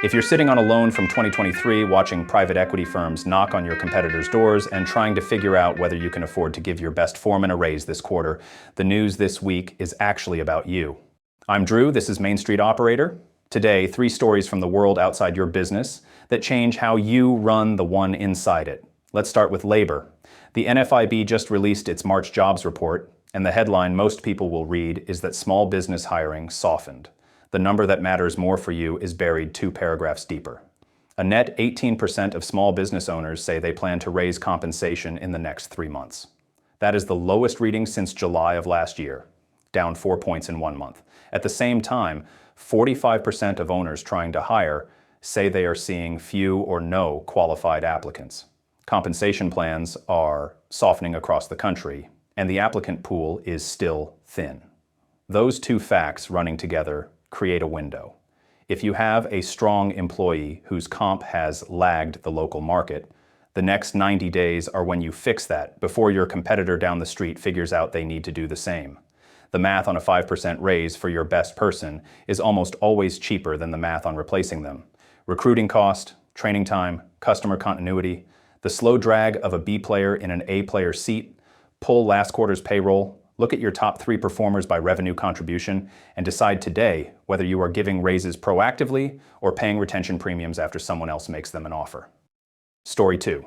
If you're sitting on a loan from 2023, watching private equity firms knock on your competitors' doors and trying to figure out whether you can afford to give your best foreman a raise this quarter, the news this week is actually about you. I'm Drew, this is Main Street Operator. Today, 3 stories from the world outside your business that change how you run the one inside it. Let's start with labor. The NFIB just released its March jobs report, and the headline most people will read is that small business hiring softened. The number that matters more for you is buried 2 paragraphs deeper. A net 18% of small business owners say they plan to raise compensation in the next 3 months. That is the lowest reading since July of last year, down 4 points in 1 month. At the same time, 45% of owners trying to hire say they are seeing few or no qualified applicants. Compensation plans are softening across the country, and the applicant pool is still thin. Those 2 facts running together create a window. If you have a strong employee whose comp has lagged the local market, the next 90 days are when you fix that before your competitor down the street figures out they need to do the same. The math on a 5% raise for your best person is almost always cheaper than the math on replacing them. Recruiting cost, training time, customer continuity, the slow drag of a B player in an A player seat, pull last quarter's payroll, look at your top 3 performers by revenue contribution, and decide today whether you are giving raises proactively or paying retention premiums after someone else makes them an offer. Story 2.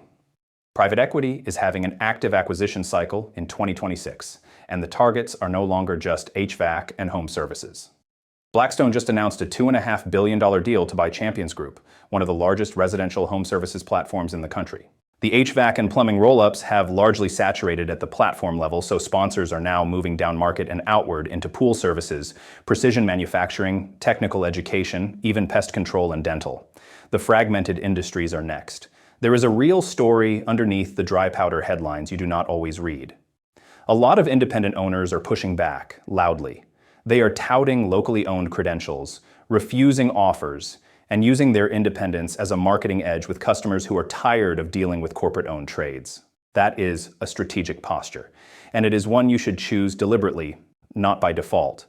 Private equity is having an active acquisition cycle in 2026, and the targets are no longer just HVAC and home services. Blackstone just announced a $2.5 billion deal to buy Champions Group, one of the largest residential home services platforms in the country. The HVAC and plumbing roll-ups have largely saturated at the platform level, so sponsors are now moving down market and outward into pool services, precision manufacturing, technical education, even pest control and dental. The fragmented industries are next. There is a real story underneath the dry powder headlines you do not always read. A lot of independent owners are pushing back, loudly. They are touting locally owned credentials, refusing offers, and using their independence as a marketing edge with customers who are tired of dealing with corporate-owned trades. That is a strategic posture, and it is one you should choose deliberately, not by default.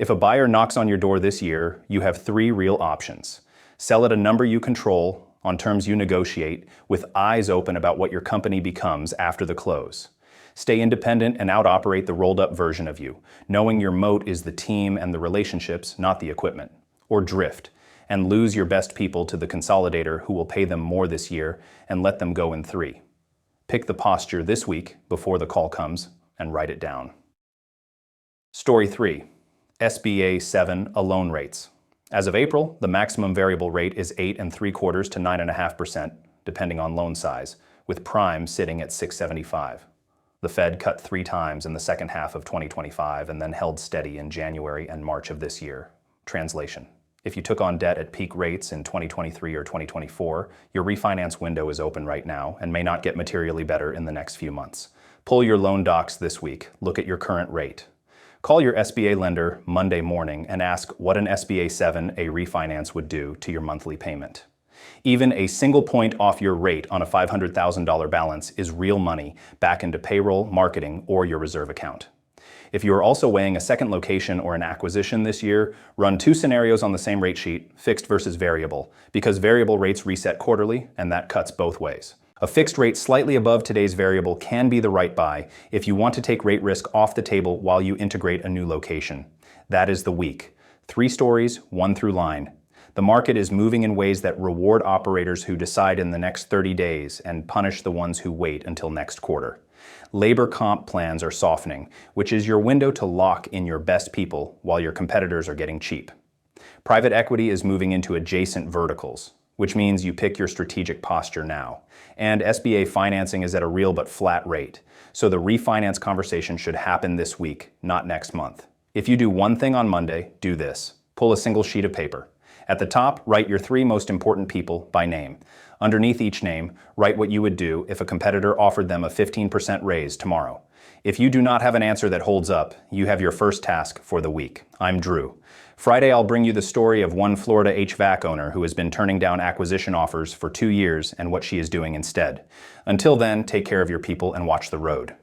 If a buyer knocks on your door this year, you have 3 real options. Sell at a number you control, on terms you negotiate, with eyes open about what your company becomes after the close. Stay independent and out-operate the rolled-up version of you, knowing your moat is the team and the relationships, not the equipment. Or drift, and lose your best people to the consolidator who will pay them more this year and let them go in 3. Pick the posture this week before the call comes and write it down. Story 3. SBA 7 loan rates. As of April, the maximum variable rate is 8.75% to 9.5%, depending on loan size, with prime sitting at 6.75. The Fed cut 3 times in the second half of 2025 and then held steady in January and March of this year. Translation. If you took on debt at peak rates in 2023 or 2024, your refinance window is open right now and may not get materially better in the next few months. Pull your loan docs this week, look at your current rate. Call your SBA lender Monday morning and ask what an SBA 7 refinance would do to your monthly payment. Even a single point off your rate on a $500,000 balance is real money back into payroll, marketing, or your reserve account. If you are also weighing a second location or an acquisition this year, run 2 scenarios on the same rate sheet, fixed versus variable, because variable rates reset quarterly, and that cuts both ways. A fixed rate slightly above today's variable can be the right buy if you want to take rate risk off the table while you integrate a new location. That is the week. 3 stories, 1 through line. The market is moving in ways that reward operators who decide in the next 30 days and punish the ones who wait until next quarter. Labor comp plans are softening, which is your window to lock in your best people while your competitors are getting cheap. Private equity is moving into adjacent verticals, which means you pick your strategic posture now. And SBA financing is at a real but flat rate, so the refinance conversation should happen this week, not next month. If you do one thing on Monday, do this. Pull a single sheet of paper. At the top, write your 3 most important people by name. Underneath each name, write what you would do if a competitor offered them a 15% raise tomorrow. If you do not have an answer that holds up, you have your first task for the week. I'm Drew. Friday, I'll bring you the story of one Florida HVAC owner who has been turning down acquisition offers for 2 years and what she is doing instead. Until then, take care of your people and watch the road.